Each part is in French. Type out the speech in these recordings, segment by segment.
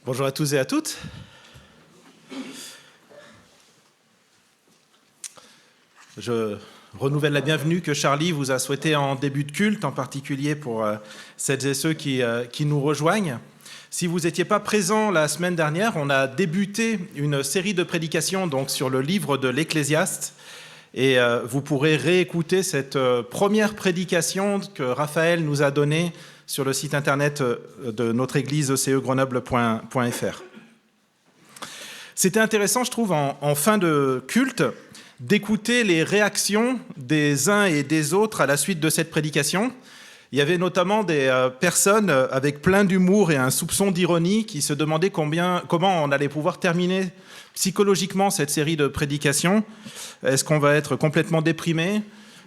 Bonjour à tous et à toutes. Je renouvelle la bienvenue que Charlie vous a souhaitée en début de culte, en particulier pour celles et ceux qui nous rejoignent. Si vous n'étiez pas présents la semaine dernière, on a débuté une série de prédications donc, sur le livre de l'Ecclésiaste. Et vous pourrez réécouter cette première prédication que Raphaël nous a donnée sur le site internet de notre église ecegrenoble.fr. C'était intéressant, je trouve, en fin de culte, d'écouter les réactions des uns et des autres à la suite de cette prédication. Il y avait notamment des personnes avec plein d'humour et un soupçon d'ironie qui se demandaient comment on allait pouvoir terminer psychologiquement cette série de prédications. Est-ce qu'on va être complètement déprimé ?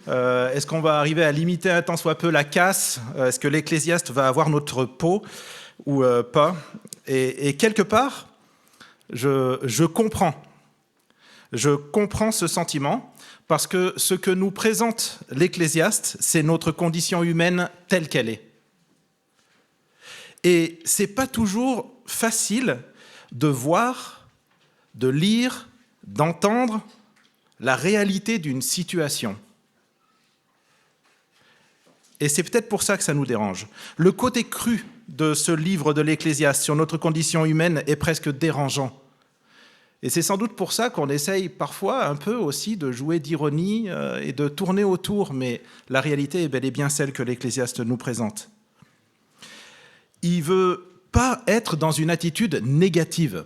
Est-ce qu'on va arriver à limiter un tant soit peu la casse ? Est-ce que l'Ecclésiaste va avoir notre peau ou pas ? Et quelque part, je comprends ce sentiment parce que ce que nous présente l'Ecclésiaste, c'est notre condition humaine telle qu'elle est. Et c'est pas toujours facile de voir, de lire, d'entendre la réalité d'une situation. Et c'est peut-être pour ça que ça nous dérange. Le côté cru de ce livre de l'Ecclésiaste sur notre condition humaine est presque dérangeant. Et c'est sans doute pour ça qu'on essaye parfois un peu aussi de jouer d'ironie et de tourner autour, mais la réalité est bel et bien celle que l'Ecclésiaste nous présente. Il ne veut pas être dans une attitude négative.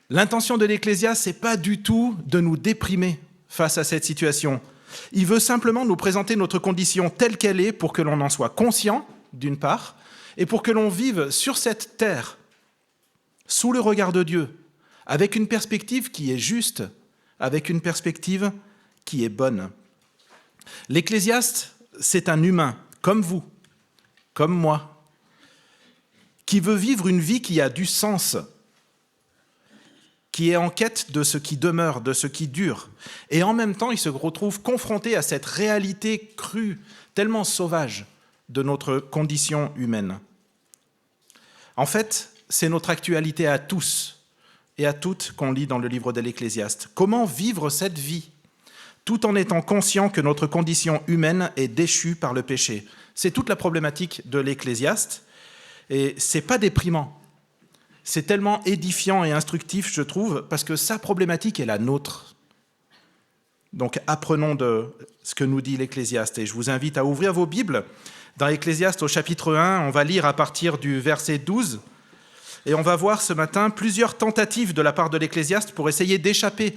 L'intention de l'Ecclésiaste, ce n'est pas du tout de nous déprimer face à cette situation. Il veut simplement nous présenter notre condition telle qu'elle est pour que l'on en soit conscient, d'une part, et pour que l'on vive sur cette terre, sous le regard de Dieu, avec une perspective qui est juste, avec une perspective qui est bonne. L'Ecclésiaste, c'est un humain, comme vous, comme moi, qui veut vivre une vie qui a du sens, qui est en quête de ce qui demeure, de ce qui dure. Et en même temps, il se retrouve confronté à cette réalité crue, tellement sauvage, de notre condition humaine. En fait, c'est notre actualité à tous et à toutes qu'on lit dans le livre de l'Ecclésiaste. Comment vivre cette vie, tout en étant conscient que notre condition humaine est déchue par le péché ? C'est toute la problématique de l'Ecclésiaste, et c'est pas déprimant. C'est tellement édifiant et instructif, je trouve, parce que sa problématique est la nôtre. Donc apprenons de ce que nous dit l'Ecclésiaste. Et je vous invite à ouvrir vos Bibles. Dans l'Ecclésiaste, au chapitre 1, on va lire à partir du verset 12. Et on va voir ce matin plusieurs tentatives de la part de l'Ecclésiaste pour essayer d'échapper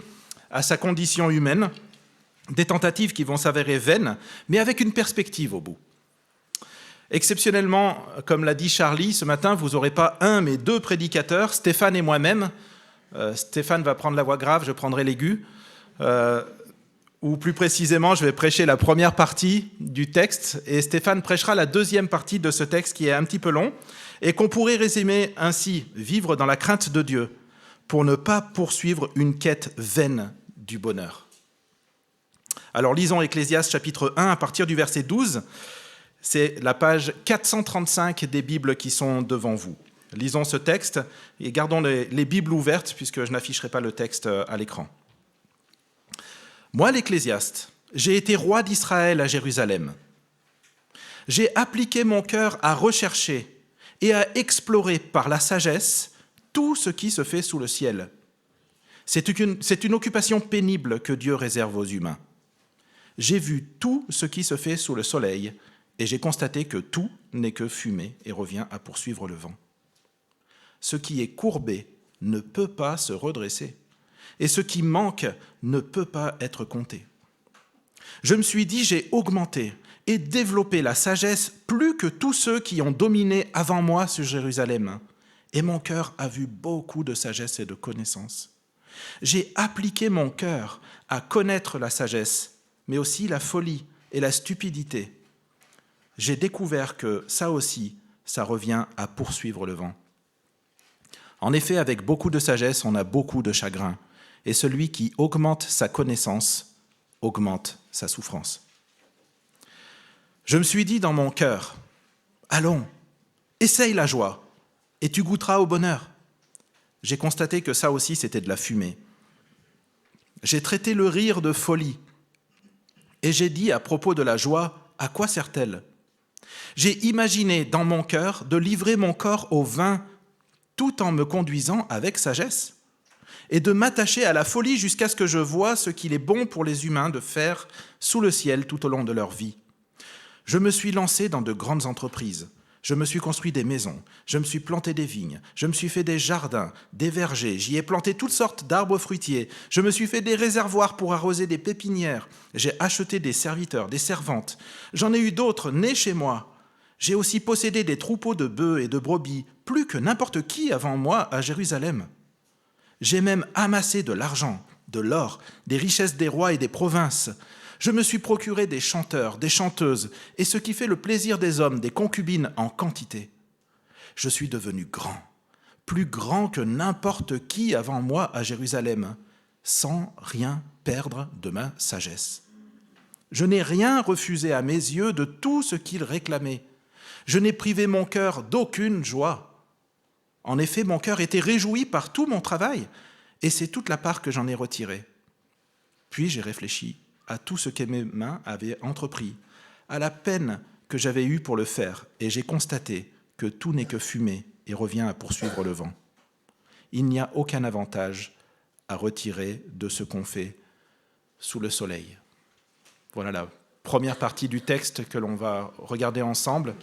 à sa condition humaine. Des tentatives qui vont s'avérer vaines, mais avec une perspective au bout. Exceptionnellement, comme l'a dit Charlie, ce matin, vous n'aurez pas un, mais deux prédicateurs, Stéphane et moi-même. Stéphane va prendre la voix grave, je prendrai l'aigu. Ou plus précisément, je vais prêcher la première partie du texte, et Stéphane prêchera la deuxième partie de ce texte qui est un petit peu long, et qu'on pourrait résumer ainsi, vivre dans la crainte de Dieu, pour ne pas poursuivre une quête vaine du bonheur. Alors lisons Ecclésiaste chapitre 1 à partir du verset 12. C'est la page 435 des Bibles qui sont devant vous. Lisons ce texte et gardons les Bibles ouvertes puisque je n'afficherai pas le texte à l'écran. Moi, l'Ecclésiaste, j'ai été roi d'Israël à Jérusalem. J'ai appliqué mon cœur à rechercher et à explorer par la sagesse tout ce qui se fait sous le ciel. C'est une occupation pénible que Dieu réserve aux humains. J'ai vu tout ce qui se fait sous le soleil, et j'ai constaté que tout n'est que fumée et revient à poursuivre le vent. Ce qui est courbé ne peut pas se redresser, et ce qui manque ne peut pas être compté. Je me suis dit, j'ai augmenté et développé la sagesse plus que tous ceux qui ont dominé avant moi sur Jérusalem, et mon cœur a vu beaucoup de sagesse et de connaissance. J'ai appliqué mon cœur à connaître la sagesse, mais aussi la folie et la stupidité. J'ai découvert que ça aussi, ça revient à poursuivre le vent. En effet, avec beaucoup de sagesse, on a beaucoup de chagrin, et celui qui augmente sa connaissance augmente sa souffrance. Je me suis dit dans mon cœur, allons, essaye la joie, et tu goûteras au bonheur. j'ai constaté que ça aussi, c'était de la fumée. J'ai traité le rire de folie. Et j'ai dit à propos de la joie, à quoi sert-elle ? J'ai imaginé dans mon cœur de livrer mon corps au vin tout en me conduisant avec sagesse et de m'attacher à la folie jusqu'à ce que je voie ce qu'il est bon pour les humains de faire sous le ciel tout au long de leur vie. Je me suis lancé dans de grandes entreprises. Je me suis construit des maisons, je me suis planté des vignes, je me suis fait des jardins, des vergers, j'y ai planté toutes sortes d'arbres fruitiers, je me suis fait des réservoirs pour arroser des pépinières, j'ai acheté des serviteurs, des servantes, j'en ai eu d'autres nés chez moi. J'ai aussi possédé des troupeaux de bœufs et de brebis, plus que n'importe qui avant moi à Jérusalem. J'ai même amassé de l'argent, de l'or, des richesses des rois et des provinces. Je me suis procuré des chanteurs, des chanteuses, et ce qui fait le plaisir des hommes, des concubines en quantité. Je suis devenu grand, plus grand que n'importe qui avant moi à Jérusalem, sans rien perdre de ma sagesse. Je n'ai rien refusé à mes yeux de tout ce qu'ils réclamaient. Je n'ai privé mon cœur d'aucune joie. En effet, mon cœur était réjoui par tout mon travail, et c'est toute la part que j'en ai retirée. Puis j'ai réfléchi à tout ce que mes mains avaient entrepris, à la peine que j'avais eue pour le faire, et j'ai constaté que tout n'est que fumée et revient à poursuivre le vent. Il n'y a aucun avantage à retirer de ce qu'on fait sous le soleil. Voilà la première partie du texte que l'on va regarder ensemble.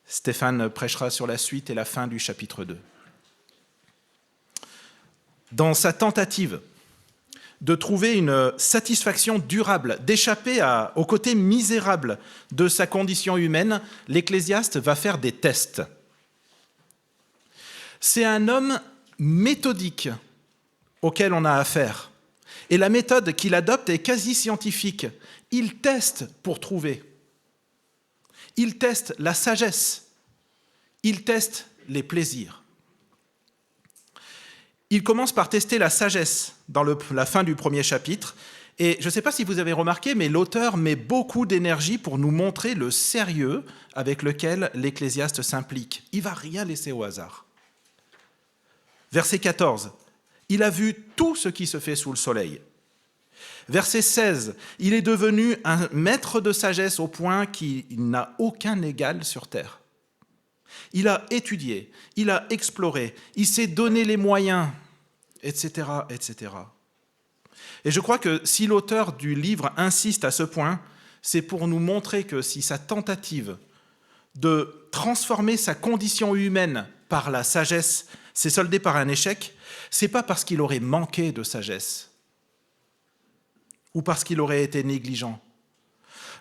Stéphane prêchera sur la suite et la fin du chapitre 2. Dans sa tentative de trouver une satisfaction durable, d'échapper au côté misérable de sa condition humaine, l'Ecclésiaste va faire des tests. C'est un homme méthodique auquel on a affaire. Et la méthode qu'il adopte est quasi scientifique. Il teste pour trouver. Il teste la sagesse. Il teste les plaisirs. Il commence par tester la sagesse dans la fin du premier chapitre. Et je ne sais pas si vous avez remarqué, mais l'auteur met beaucoup d'énergie pour nous montrer le sérieux avec lequel l'Ecclésiaste s'implique. Il ne va rien laisser au hasard. Verset 14. Il a vu tout ce qui se fait sous le soleil. Verset 16. Il est devenu un maître de sagesse au point qu'il n'a aucun égal sur terre. Il a étudié, il a exploré, il s'est donné les moyens, etc., etc. Et je crois que si l'auteur du livre insiste à ce point, c'est pour nous montrer que si sa tentative de transformer sa condition humaine par la sagesse s'est soldée par un échec, c'est pas parce qu'il aurait manqué de sagesse ou parce qu'il aurait été négligent.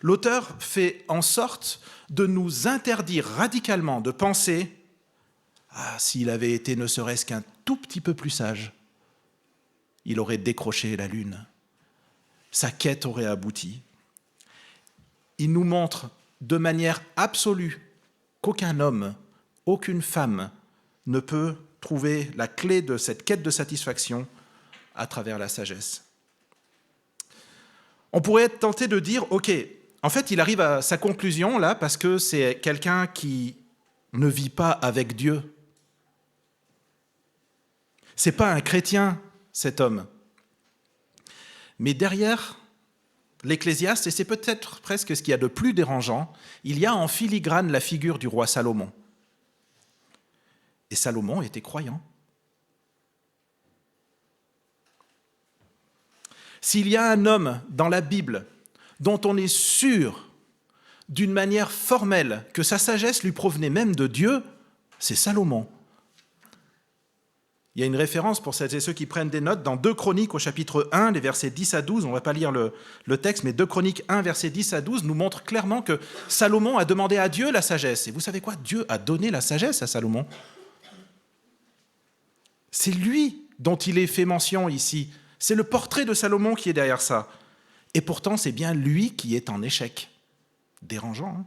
L'auteur fait en sorte de nous interdire radicalement de penser « s'il avait été ne serait-ce qu'un tout petit peu plus sage, il aurait décroché la lune. Sa quête aurait abouti. » Il nous montre de manière absolue qu'aucun homme, aucune femme ne peut trouver la clé de cette quête de satisfaction à travers la sagesse. On pourrait être tenté de dire « ok, en fait, il arrive à sa conclusion là parce que c'est quelqu'un qui ne vit pas avec Dieu. C'est pas un chrétien, cet homme. » Mais derrière l'Ecclésiaste, et c'est peut-être presque ce qu'il y a de plus dérangeant, il y a en filigrane la figure du roi Salomon. Et Salomon était croyant. S'il y a un homme dans la Bible dont on est sûr d'une manière formelle que sa sagesse lui provenait même de Dieu, c'est Salomon. Il y a une référence pour celles et ceux qui prennent des notes dans 2 Chroniques au chapitre 1, les versets 10 à 12. On ne va pas lire le texte, mais 2 Chroniques 1, versets 10 à 12 nous montre clairement que Salomon a demandé à Dieu la sagesse. Et vous savez quoi ? Dieu a donné la sagesse à Salomon. C'est lui dont il est fait mention ici. C'est le portrait de Salomon qui est derrière ça. Et pourtant, c'est bien lui qui est en échec. Dérangeant, hein ?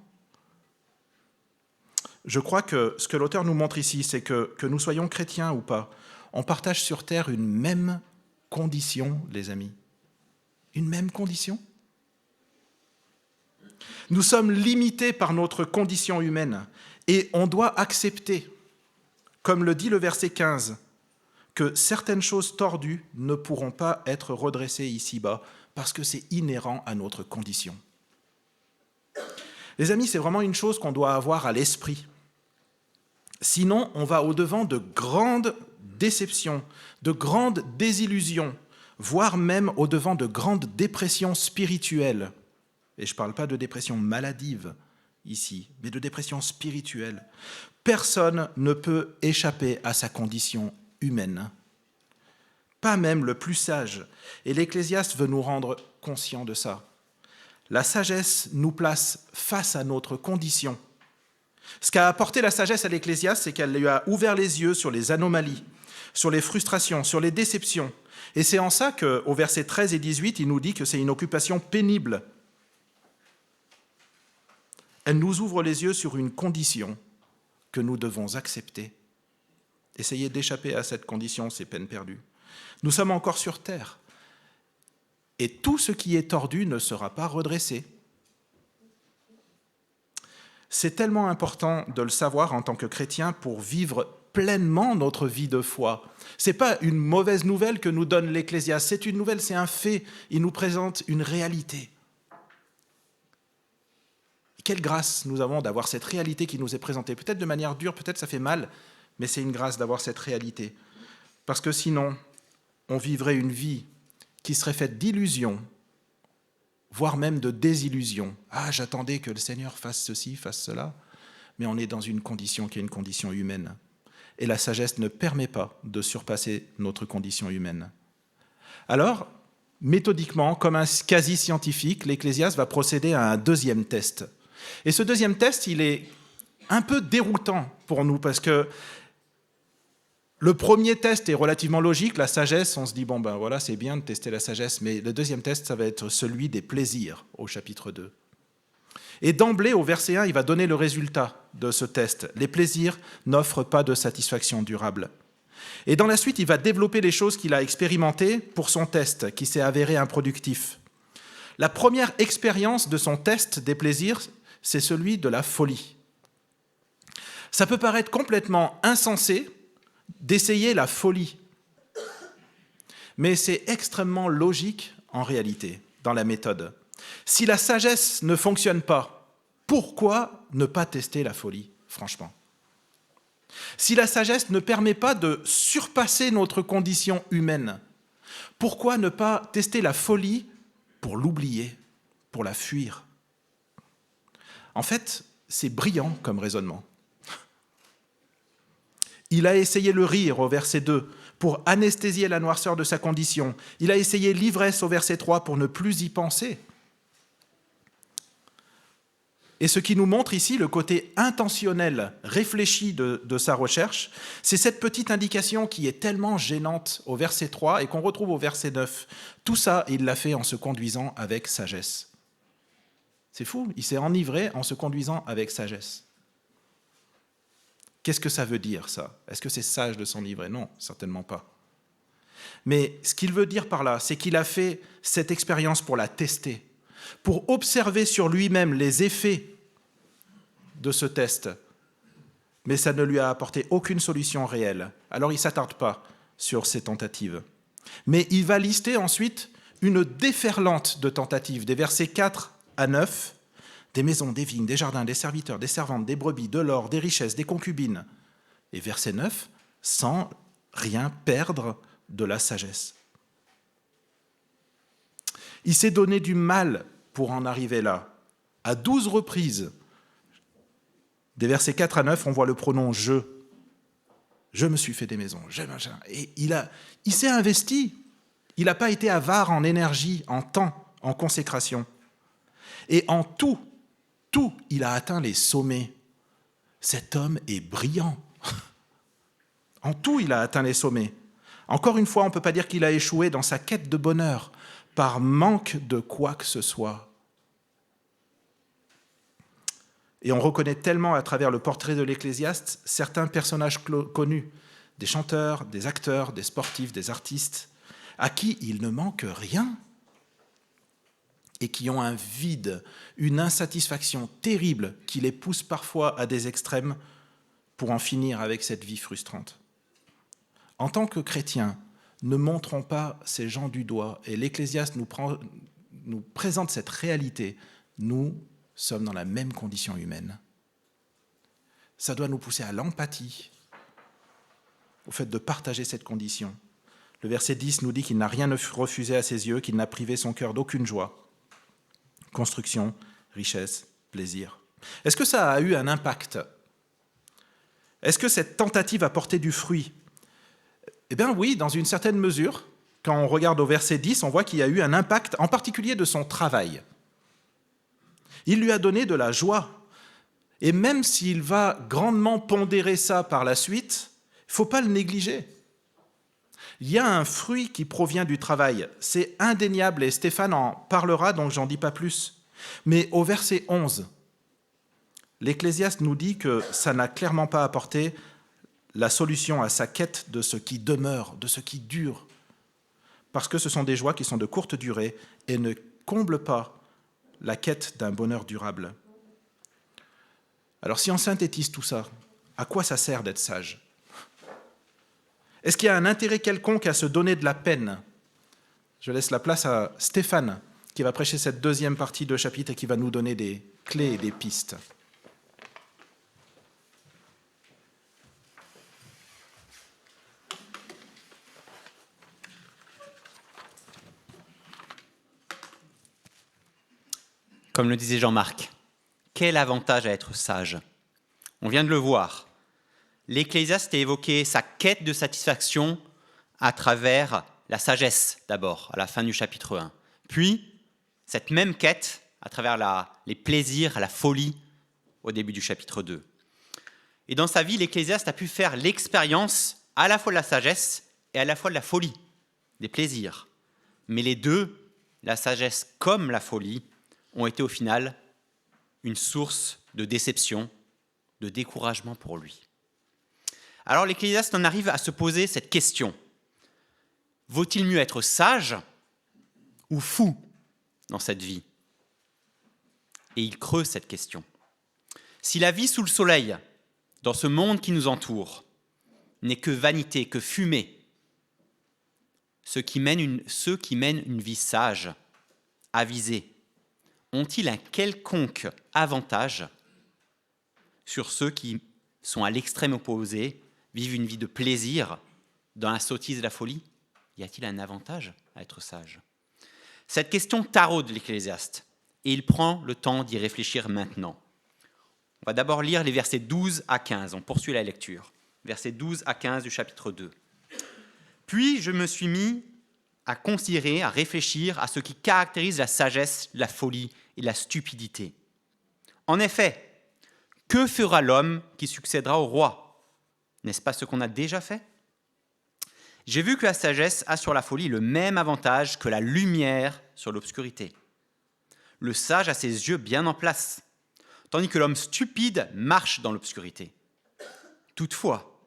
Je crois que ce que l'auteur nous montre ici, c'est que nous soyons chrétiens ou pas, on partage sur terre une même condition, les amis. Une même condition. Nous sommes limités par notre condition humaine et on doit accepter, comme le dit le verset 15, que certaines choses tordues ne pourront pas être redressées ici-bas parce que c'est inhérent à notre condition. Les amis, c'est vraiment une chose qu'on doit avoir à l'esprit. Sinon, on va au-devant de grandes déceptions, de grandes désillusions, voire même au-devant de grandes dépressions spirituelles. Et je ne parle pas de dépression maladive ici, mais de dépression spirituelle. Personne ne peut échapper à sa condition humaine, pas même le plus sage. Et l'Ecclésiaste veut nous rendre conscients de ça. La sagesse nous place face à notre condition. Ce qu'a apporté la sagesse à l'Ecclésiaste, c'est qu'elle lui a ouvert les yeux sur les anomalies, sur les frustrations, sur les déceptions. Et c'est en ça qu'au verset 13 et 18, il nous dit que c'est une occupation pénible. Elle nous ouvre les yeux sur une condition que nous devons accepter. Essayer d'échapper à cette condition, c'est peine perdue. Nous sommes encore sur terre. Et tout ce qui est tordu ne sera pas redressé. C'est tellement important de le savoir en tant que chrétien pour vivre pleinement notre vie de foi. Ce n'est pas une mauvaise nouvelle que nous donne l'Ecclésiaste, c'est une nouvelle, c'est un fait. Il nous présente une réalité. Quelle grâce nous avons d'avoir cette réalité qui nous est présentée. Peut-être de manière dure, peut-être ça fait mal, mais c'est une grâce d'avoir cette réalité. Parce que sinon, on vivrait une vie qui serait faite d'illusions, voire même de désillusions. Ah, j'attendais que le Seigneur fasse ceci, fasse cela, mais on est dans une condition qui est une condition humaine. Et la sagesse ne permet pas de surpasser notre condition humaine. Alors, méthodiquement, comme un quasi-scientifique, l'Ecclésiaste va procéder à un deuxième test. Et ce deuxième test, il est un peu déroutant pour nous, parce que le premier test est relativement logique, la sagesse, on se dit, bon ben voilà, c'est bien de tester la sagesse, mais le deuxième test, ça va être celui des plaisirs, au chapitre 2. Et d'emblée, au verset 1, il va donner le résultat de ce test. Les plaisirs n'offrent pas de satisfaction durable. Et dans la suite, il va développer les choses qu'il a expérimentées pour son test, qui s'est avéré improductif. La première expérience de son test des plaisirs, c'est celui de la folie. Ça peut paraître complètement insensé d'essayer la folie, mais c'est extrêmement logique en réalité, dans la méthode. Si la sagesse ne fonctionne pas, pourquoi ne pas tester la folie, franchement ? Si la sagesse ne permet pas de surpasser notre condition humaine, pourquoi ne pas tester la folie pour l'oublier, pour la fuir ? En fait, c'est brillant comme raisonnement. Il a essayé le rire au verset 2 pour anesthésier la noirceur de sa condition. Il a essayé l'ivresse au verset 3 pour ne plus y penser. Et ce qui nous montre ici le côté intentionnel, réfléchi de sa recherche, c'est cette petite indication qui est tellement gênante au verset 3 et qu'on retrouve au verset 9. Tout ça, il l'a fait en se conduisant avec sagesse. C'est fou, il s'est enivré en se conduisant avec sagesse. Qu'est-ce que ça veut dire, ça ? Est-ce que c'est sage de s'enivrer ? Non, certainement pas. Mais ce qu'il veut dire par là, c'est qu'il a fait cette expérience pour la tester, pour observer sur lui-même les effets de ce test. Mais ça ne lui a apporté aucune solution réelle. Alors il ne s'attarde pas sur ces tentatives. Mais il va lister ensuite une déferlante de tentatives, des versets 4 à 9, des maisons, des vignes, des jardins, des serviteurs, des servantes, des brebis, de l'or, des richesses, des concubines. Et verset 9, sans rien perdre de la sagesse. Il s'est donné du mal pour en arriver là. À 12 reprises, des versets 4 à 9, on voit le pronom « je ». Je me suis fait des maisons, je machin. Et il s'est investi. Il n'a pas été avare en énergie, en temps, en consécration. Et en tout, il a atteint les sommets. Cet homme est brillant. En tout, il a atteint les sommets. Encore une fois, on ne peut pas dire qu'il a échoué dans sa quête de bonheur par manque de quoi que ce soit. Et on reconnaît tellement à travers le portrait de l'Ecclésiaste certains personnages connus, des chanteurs, des acteurs, des sportifs, des artistes, à qui il ne manque rien et qui ont un vide, une insatisfaction terrible qui les pousse parfois à des extrêmes pour en finir avec cette vie frustrante. En tant que chrétiens, ne montrons pas ces gens du doigt, et l'Ecclésiaste nous présente cette réalité. Nous sommes dans la même condition humaine. Ça doit nous pousser à l'empathie, au fait de partager cette condition. Le verset 10 nous dit qu'il n'a rien refusé à ses yeux, qu'il n'a privé son cœur d'aucune joie. Construction, richesse, plaisir. Est-ce que ça a eu un impact? Est-ce que cette tentative a porté du fruit? Eh bien oui, dans une certaine mesure. Quand on regarde au verset 10, on voit qu'il y a eu un impact, en particulier de son travail. Il lui a donné de la joie. Et même s'il va grandement pondérer ça par la suite, il ne faut pas le négliger. Il y a un fruit qui provient du travail. C'est indéniable et Stéphane en parlera, donc j'en dis pas plus. Mais au verset 11, l'Ecclésiaste nous dit que ça n'a clairement pas apporté la solution à sa quête de ce qui demeure, de ce qui dure. Parce que ce sont des joies qui sont de courte durée et ne comblent pas la quête d'un bonheur durable. Alors si on synthétise tout ça, à quoi ça sert d'être sage? Est-ce qu'il y a un intérêt quelconque à se donner de la peine? Je laisse la place à Stéphane, qui va prêcher cette deuxième partie de chapitre et qui va nous donner des clés et des pistes. Comme le disait Jean-Marc, quel avantage à être sage? On vient de le voir. L'Ecclésiaste a évoqué sa quête de satisfaction à travers la sagesse d'abord, à la fin du chapitre 1. Puis, cette même quête à travers les plaisirs, la folie au début du chapitre 2. Et dans sa vie, l'Ecclésiaste a pu faire l'expérience à la fois de la sagesse et à la fois de la folie, des plaisirs. Mais les deux, la sagesse comme la folie, ont été au final une source de déception, de découragement pour lui. Alors l'Ecclésiaste en arrive à se poser cette question. Vaut-il mieux être sage ou fou dans cette vie? Et il creuse cette question. Si la vie sous le soleil, dans ce monde qui nous entoure, n'est que vanité, que fumée, ceux qui mènent une vie sage, avisée, ont-ils un quelconque avantage sur ceux qui sont à l'extrême opposé, vivent une vie de plaisir dans la sottise et la folie? Y a-t-il un avantage à être sage? Cette question taraude l'Ecclésiaste et il prend le temps d'y réfléchir maintenant. On va d'abord lire les versets 12 à 15. On poursuit la lecture. Versets 12 à 15 du chapitre 2. Puis je me suis mis à considérer, à réfléchir à ce qui caractérise la sagesse, la folie et la stupidité. En effet, que fera l'homme qui succédera au roi? N'est-ce pas ce qu'on a déjà fait? J'ai vu que la sagesse a sur la folie le même avantage que la lumière sur l'obscurité. Le sage a ses yeux bien en place, tandis que l'homme stupide marche dans l'obscurité. Toutefois,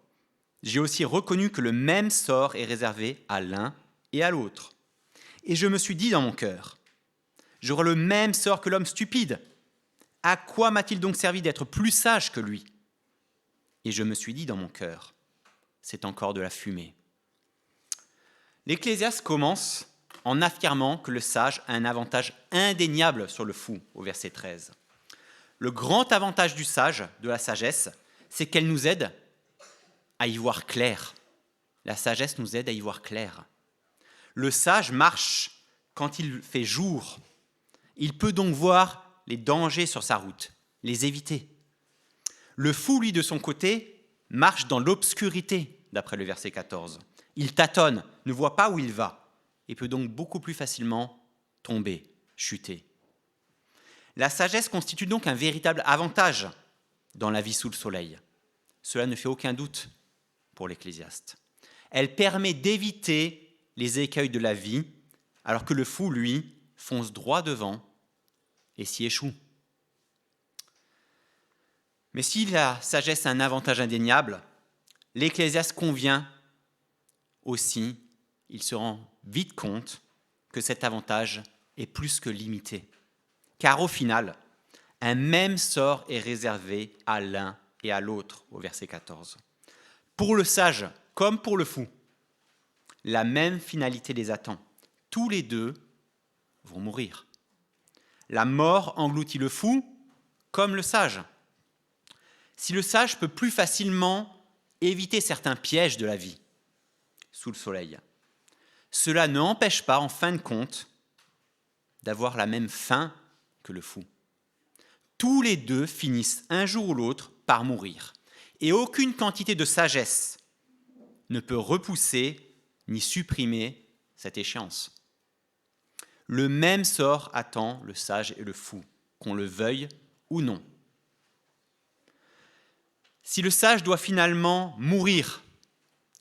j'ai aussi reconnu que le même sort est réservé à l'un et à l'autre. Et je me suis dit dans mon cœur, j'aurai le même sort que l'homme stupide. À quoi m'a-t-il donc servi d'être plus sage que lui? Et je me suis dit dans mon cœur, c'est encore de la fumée. L'Ecclésiaste commence en affirmant que le sage a un avantage indéniable sur le fou, au verset 13. Le grand avantage du sage, de la sagesse, c'est qu'elle nous aide à y voir clair. La sagesse nous aide à y voir clair. Le sage marche quand il fait jour. Il peut donc voir les dangers sur sa route, les éviter. Le fou, lui, de son côté, marche dans l'obscurité, d'après le verset 14. Il tâtonne, ne voit pas où il va, et peut donc beaucoup plus facilement tomber, chuter. La sagesse constitue donc un véritable avantage dans la vie sous le soleil. Cela ne fait aucun doute pour l'Ecclésiaste. Elle permet d'éviter les écueils de la vie, alors que le fou, lui, fonce droit devant et s'y échoue. Mais si la sagesse a un avantage indéniable, l'Ecclésiaste convient aussi, il se rend vite compte que cet avantage est plus que limité. Car au final, un même sort est réservé à l'un et à l'autre, au verset 14. Pour le sage comme pour le fou, La même finalité les attend. Tous les deux vont mourir. La mort engloutit le fou comme le sage. Si le sage peut plus facilement éviter certains pièges de la vie sous le soleil, cela ne empêche pas, en fin de compte, d'avoir la même fin que le fou. Tous les deux finissent un jour ou l'autre par mourir. Et aucune quantité de sagesse ne peut repousser ni supprimer cette échéance. Le même sort attend le sage et le fou, qu'on le veuille ou non. Si le sage doit finalement mourir,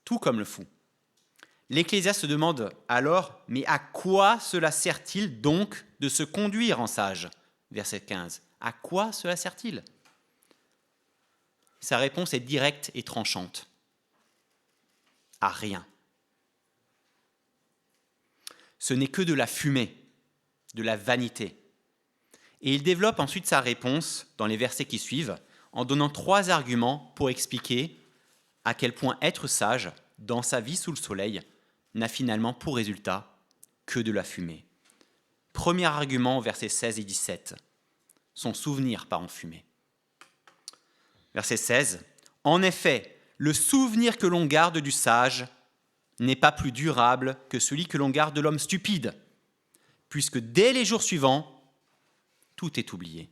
tout comme le fou, l'Ecclésiaste se demande alors, mais à quoi cela sert-il donc de se conduire en sage ? Verset 15. À quoi cela sert-il ? Sa réponse est directe et tranchante. À rien. Ce n'est que de la fumée, de la vanité. Et il développe ensuite sa réponse dans les versets qui suivent, en donnant 3 arguments pour expliquer à quel point être sage dans sa vie sous le soleil n'a finalement pour résultat que de la fumée. Premier argument, versets 16 et 17. Son souvenir part en fumée. Verset 16. En effet, le souvenir que l'on garde du sage n'est pas plus durable que celui que l'on garde de l'homme stupide, puisque dès les jours suivants, tout est oublié.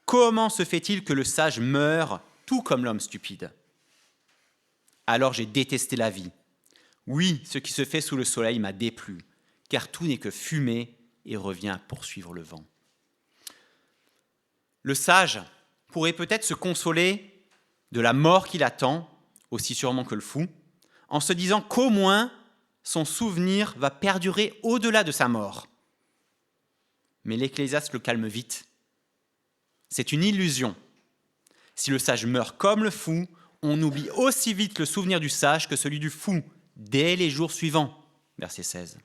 Comment se fait-il que le sage meure tout comme l'homme stupide ? Alors j'ai détesté la vie. Oui, ce qui se fait sous le soleil m'a déplu, car tout n'est que fumée et revient à poursuivre le vent. Le sage pourrait peut-être se consoler de la mort qui l'attend, aussi sûrement que le fou, en se disant qu'au moins son souvenir va perdurer au-delà de sa mort. Mais l'Ecclésiaste le calme vite. C'est une illusion. Si le sage meurt comme le fou, on oublie aussi vite le souvenir du sage que celui du fou, dès les jours suivants. Verset 16.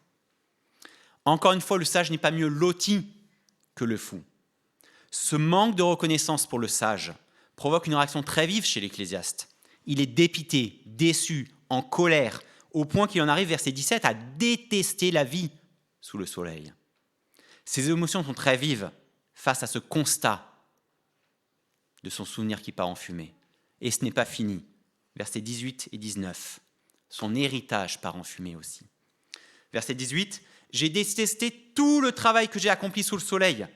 Encore une fois, le sage n'est pas mieux loti que le fou. Ce manque de reconnaissance pour le sage provoque une réaction très vive chez l'Ecclésiaste. Il est dépité, déçu, en colère, au point qu'il en arrive, verset 17, à détester la vie sous le soleil. Ses émotions sont très vives face à ce constat de son souvenir qui part en fumée. Et ce n'est pas fini. Versets 18 et 19. Son héritage part en fumée aussi. Verset 18. J'ai détesté tout le travail que j'ai accompli sous le soleil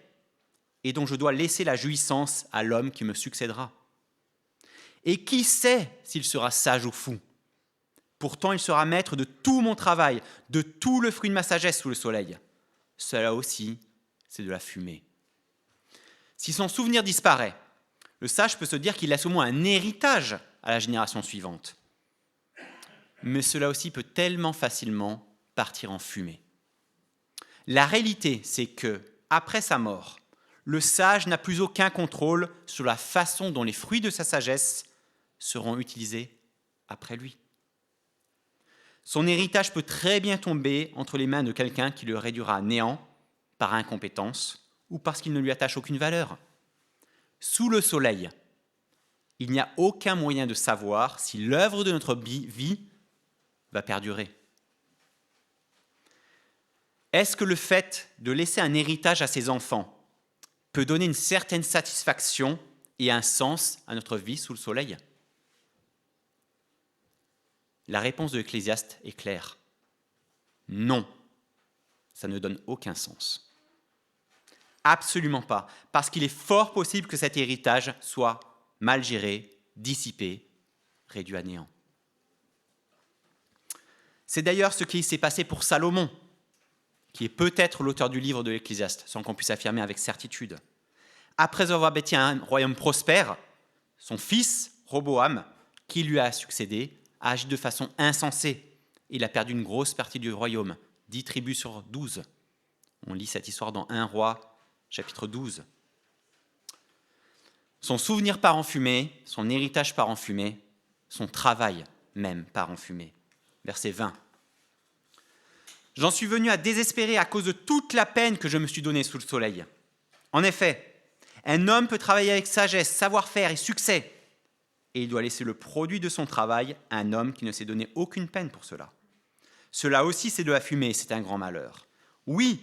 et dont je dois laisser la jouissance à l'homme qui me succédera. Et qui sait s'il sera sage ou fou ? Pourtant, il sera maître de tout mon travail, de tout le fruit de ma sagesse sous le soleil. Cela aussi, c'est de la fumée. Si son souvenir disparaît, le sage peut se dire qu'il laisse au moins un héritage à la génération suivante. Mais cela aussi peut tellement facilement partir en fumée. La réalité, c'est que, après sa mort, le sage n'a plus aucun contrôle sur la façon dont les fruits de sa sagesse seront utilisés après lui. Son héritage peut très bien tomber entre les mains de quelqu'un qui le réduira à néant par incompétence ou parce qu'il ne lui attache aucune valeur. Sous le soleil, il n'y a aucun moyen de savoir si l'œuvre de notre vie va perdurer. Est-ce que le fait de laisser un héritage à ses enfants peut donner une certaine satisfaction et un sens à notre vie sous le soleil ? La réponse de l'Ecclésiaste est claire. Non, ça ne donne aucun sens. Absolument pas, parce qu'il est fort possible que cet héritage soit mal géré, dissipé, réduit à néant. C'est d'ailleurs ce qui s'est passé pour Salomon, qui est peut-être l'auteur du livre de l'Ecclésiaste, sans qu'on puisse affirmer avec certitude. Après avoir bâti un royaume prospère, son fils, Roboam, qui lui a succédé, a agi de façon insensée. Il a perdu une grosse partie du royaume, 10 tribus sur 12. On lit cette histoire dans 1 Roi, chapitre 12. Son souvenir part en fumée, son héritage part en fumée, son travail même part en fumée. Verset 20. J'en suis venu à désespérer à cause de toute la peine que je me suis donnée sous le soleil. En effet, un homme peut travailler avec sagesse, savoir-faire et succès, et il doit laisser le produit de son travail à un homme qui ne s'est donné aucune peine pour cela. Cela aussi, c'est de la fumée, c'est un grand malheur. Oui,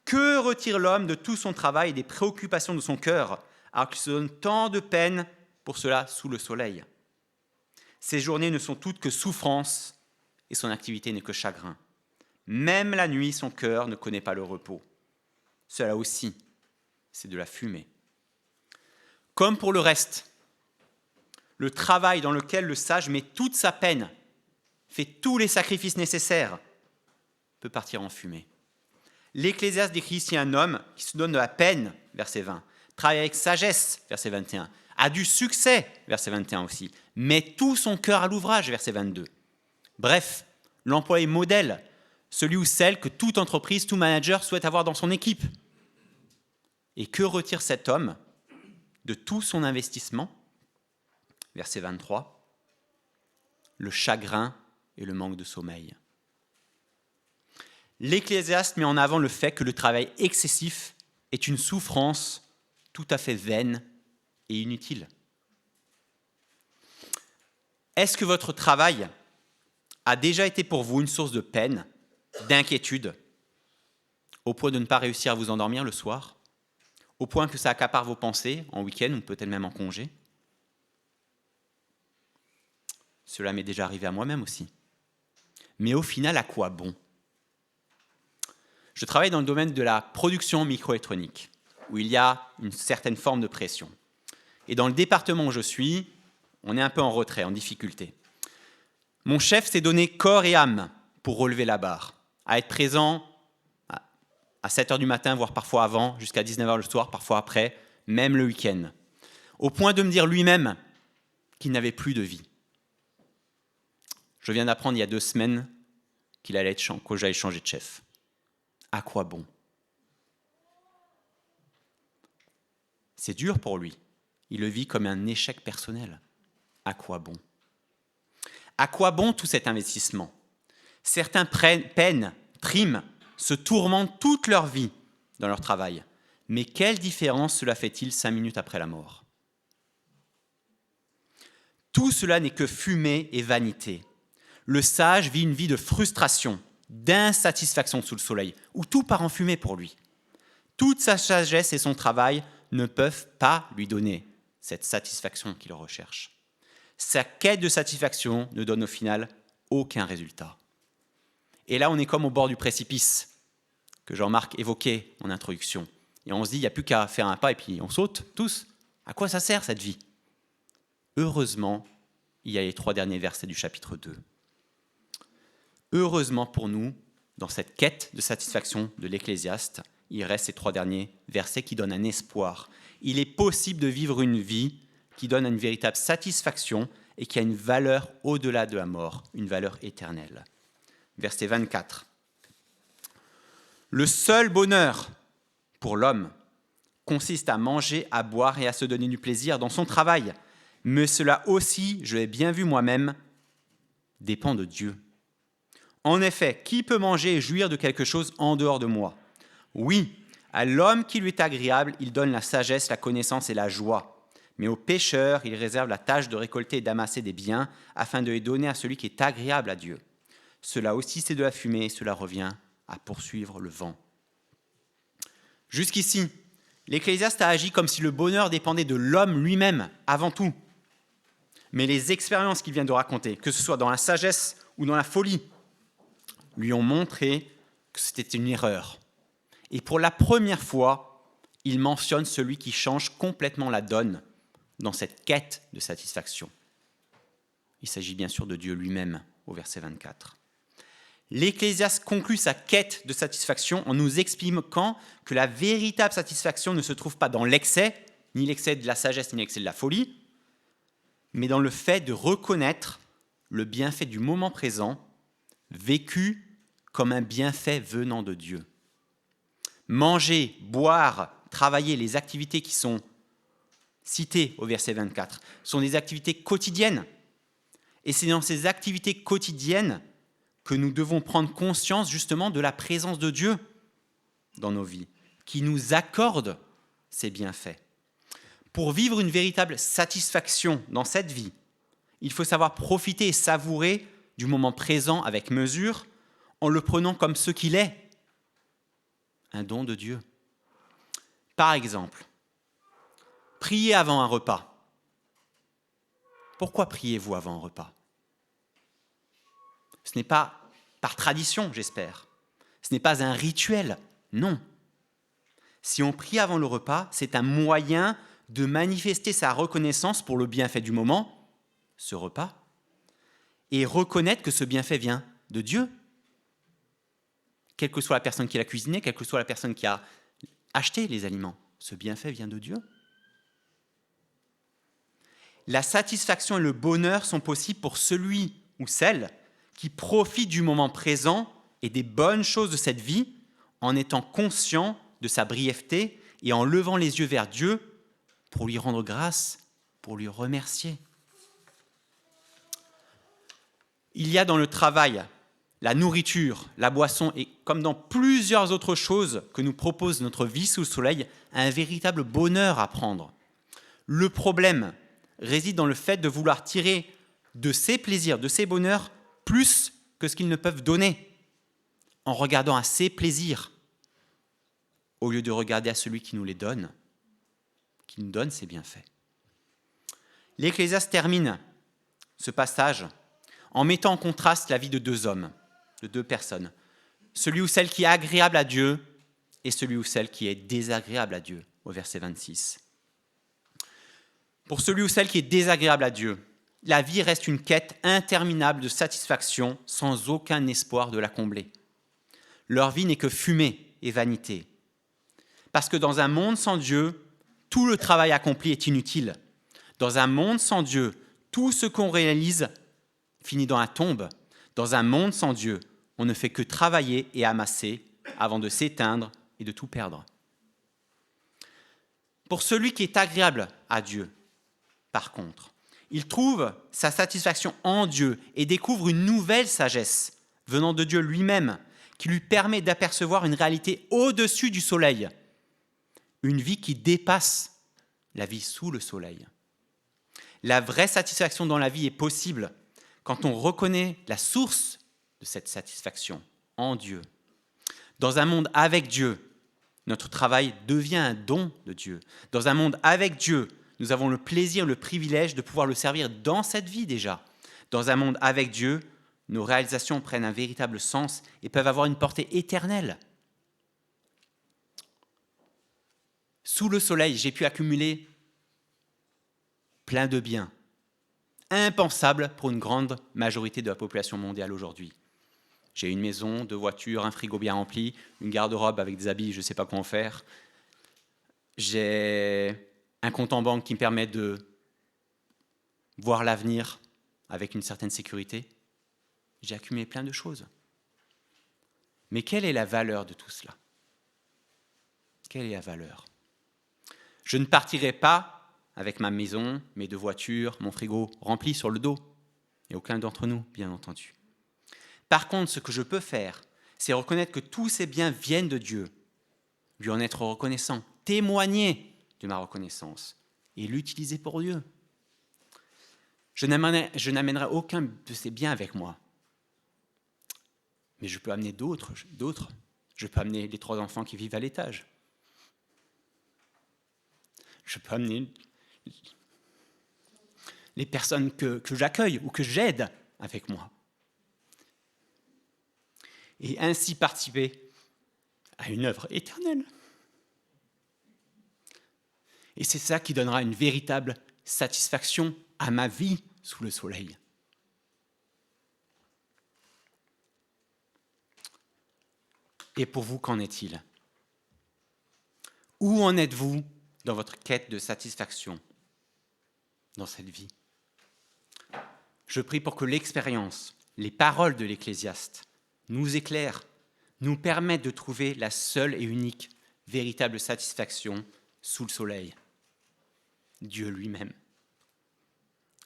que retire l'homme de tout son travail et des préoccupations de son cœur, alors qu'il se donne tant de peine pour cela sous le soleil? Ses journées ne sont toutes que souffrance et son activité n'est que chagrin. Même la nuit, son cœur ne connaît pas le repos. Cela aussi, c'est de la fumée. Comme pour le reste, le travail dans lequel le sage met toute sa peine, fait tous les sacrifices nécessaires, peut partir en fumée. L'Ecclésiaste décrit ici un homme qui se donne de la peine, verset 20, travaille avec sagesse, verset 21, a du succès, verset 21 aussi, met tout son cœur à l'ouvrage, verset 22. Bref, l'employé modèle, celui ou celle que toute entreprise, tout manager souhaite avoir dans son équipe. Et que retire cet homme de tout son investissement? Verset 23, le chagrin et le manque de sommeil. L'Ecclésiaste met en avant le fait que le travail excessif est une souffrance tout à fait vaine et inutile. Est-ce que votre travail a déjà été pour vous une source de peine, d'inquiétude, au point de ne pas réussir à vous endormir le soir, au point que ça accapare vos pensées en week-end ou peut-être même en congé? Cela m'est déjà arrivé à moi-même aussi. Mais au final, à quoi bon? Je travaille dans le domaine de la production microélectronique, où il y a une certaine forme de pression. Et dans le département où je suis, on est un peu en retrait, en difficulté. Mon chef s'est donné corps et âme pour relever la barre, à être présent à 7h du matin, voire parfois avant, jusqu'à 19h le soir, parfois après, même le week-end, au point de me dire lui-même qu'il n'avait plus de vie. Je viens d'apprendre il y a 2 semaines que j'allais changer de chef. À quoi bon? C'est dur pour lui. Il le vit comme un échec personnel. À quoi bon? À quoi bon tout cet investissement? Certains peinent, triment, se tourmentent toute leur vie dans leur travail. Mais quelle différence cela fait-il 5 minutes après la mort? Tout cela n'est que fumée et vanité. Le sage vit une vie de frustration, d'insatisfaction sous le soleil, où tout part en fumée pour lui. Toute sa sagesse et son travail ne peuvent pas lui donner cette satisfaction qu'il recherche. Sa quête de satisfaction ne donne au final aucun résultat. Et là, on est comme au bord du précipice que Jean-Marc évoquait en introduction. Et on se dit, il n'y a plus qu'à faire un pas et puis on saute tous. À quoi ça sert cette vie? Heureusement, il y a les 3 derniers versets du chapitre 2. Heureusement pour nous, dans cette quête de satisfaction de l'Ecclésiaste, il reste ces 3 derniers versets qui donnent un espoir. Il est possible de vivre une vie qui donne une véritable satisfaction et qui a une valeur au-delà de la mort, une valeur éternelle. Verset 24. Le seul bonheur pour l'homme consiste à manger, à boire et à se donner du plaisir dans son travail. Mais cela aussi, je l'ai bien vu moi-même, dépend de Dieu. En effet, qui peut manger et jouir de quelque chose en dehors de moi? Oui, à l'homme qui lui est agréable, il donne la sagesse, la connaissance et la joie. Mais aux pécheurs, il réserve la tâche de récolter et d'amasser des biens afin de les donner à celui qui est agréable à Dieu. Cela aussi, c'est de la fumée et cela revient à poursuivre le vent. Jusqu'ici, l'Ecclésiaste a agi comme si le bonheur dépendait de l'homme lui-même, avant tout. Mais les expériences qu'il vient de raconter, que ce soit dans la sagesse ou dans la folie, lui ont montré que c'était une erreur. Et pour la première fois, il mentionne celui qui change complètement la donne dans cette quête de satisfaction. Il s'agit bien sûr de Dieu lui-même, au verset 24. L'Ecclésiaste conclut sa quête de satisfaction en nous expliquant que la véritable satisfaction ne se trouve pas dans l'excès, ni l'excès de la sagesse, ni l'excès de la folie, mais dans le fait de reconnaître le bienfait du moment présent, vécu comme un bienfait venant de Dieu. Manger, boire, travailler, les activités qui sont citées au verset 24 sont des activités quotidiennes. Et c'est dans ces activités quotidiennes que nous devons prendre conscience justement de la présence de Dieu dans nos vies, qui nous accorde ces bienfaits. Pour vivre une véritable satisfaction dans cette vie, il faut savoir profiter et savourer du moment présent avec mesure, en le prenant comme ce qu'il est, un don de Dieu. Par exemple, priez avant un repas. Pourquoi priez-vous avant un repas ? Ce n'est pas par tradition, j'espère. Ce n'est pas un rituel, non. Si on prie avant le repas, c'est un moyen de manifester sa reconnaissance pour le bienfait du moment, ce repas, et reconnaître que ce bienfait vient de Dieu. Quelle que soit la personne qui l'a cuisiné, quelle que soit la personne qui a acheté les aliments, ce bienfait vient de Dieu. La satisfaction et le bonheur sont possibles pour celui ou celle qui profite du moment présent et des bonnes choses de cette vie en étant conscient de sa brièveté et en levant les yeux vers Dieu pour lui rendre grâce, pour lui remercier. Il y a dans le travail, la nourriture, la boisson et comme dans plusieurs autres choses que nous propose notre vie sous le soleil, un véritable bonheur à prendre. Le problème réside dans le fait de vouloir tirer de ces plaisirs, de ces bonheurs, plus que ce qu'ils ne peuvent donner, en regardant à ces plaisirs, au lieu de regarder à celui qui nous les donne, qui nous donne ses bienfaits. L'Ecclésiaste termine ce passage en mettant en contraste la vie de deux hommes, de deux personnes, celui ou celle qui est agréable à Dieu et celui ou celle qui est désagréable à Dieu, au verset 26. Pour celui ou celle qui est désagréable à Dieu, la vie reste une quête interminable de satisfaction sans aucun espoir de la combler. Leur vie n'est que fumée et vanité. Parce que dans un monde sans Dieu, tout le travail accompli est inutile. Dans un monde sans Dieu, tout ce qu'on réalise finit dans la tombe. Dans un monde sans Dieu, on ne fait que travailler et amasser avant de s'éteindre et de tout perdre. Pour celui qui est agréable à Dieu, par contre, il trouve sa satisfaction en Dieu et découvre une nouvelle sagesse venant de Dieu lui-même qui lui permet d'apercevoir une réalité au-dessus du soleil, une vie qui dépasse la vie sous le soleil. La vraie satisfaction dans la vie est possible quand on reconnaît la source de cette satisfaction en Dieu. Dans un monde avec Dieu, notre travail devient un don de Dieu. Dans un monde avec Dieu, nous avons le plaisir, le privilège de pouvoir le servir dans cette vie déjà. Dans un monde avec Dieu, nos réalisations prennent un véritable sens et peuvent avoir une portée éternelle. Sous le soleil, j'ai pu accumuler plein de biens, impensables pour une grande majorité de la population mondiale aujourd'hui. J'ai une maison, 2 voitures, un frigo bien rempli, une garde-robe avec des habits, je ne sais pas quoi en faire. J'ai un compte en banque qui me permet de voir l'avenir avec une certaine sécurité. J'ai accumulé plein de choses. Mais quelle est la valeur de tout cela ? Quelle est la valeur ? Je ne partirai pas avec ma maison, mes 2 voitures, mon frigo rempli sur le dos. Et aucun d'entre nous, bien entendu. Par contre, ce que je peux faire, c'est reconnaître que tous ces biens viennent de Dieu, lui en être reconnaissant, témoigner de ma reconnaissance et l'utiliser pour Dieu. Je n'amènerai aucun de ces biens avec moi. Mais je peux amener d'autres. Je peux amener les 3 enfants qui vivent à l'étage. Je peux amener les personnes que j'accueille ou que j'aide avec moi. Et ainsi participer à une œuvre éternelle. Et c'est ça qui donnera une véritable satisfaction à ma vie sous le soleil. Et pour vous, qu'en est-il ? Où en êtes-vous dans votre quête de satisfaction dans cette vie ? Je prie pour que l'expérience, les paroles de l'Ecclésiaste nous éclairent, nous permettent de trouver la seule et unique véritable satisfaction sous le soleil, Dieu lui-même.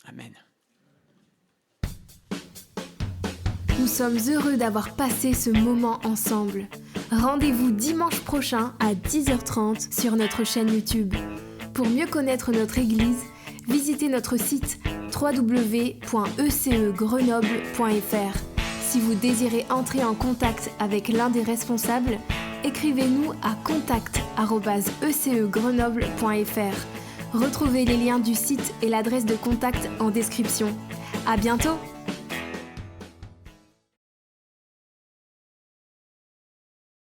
Amen. Nous sommes heureux d'avoir passé ce moment ensemble. Rendez-vous dimanche prochain à 10h30 sur notre chaîne YouTube. Pour mieux connaître notre Église, visitez notre site www.ecegrenoble.fr. Si vous désirez entrer en contact avec l'un des responsables, écrivez-nous à contact@ecegrenoble.fr. Retrouvez les liens du site et l'adresse de contact en description. À bientôt!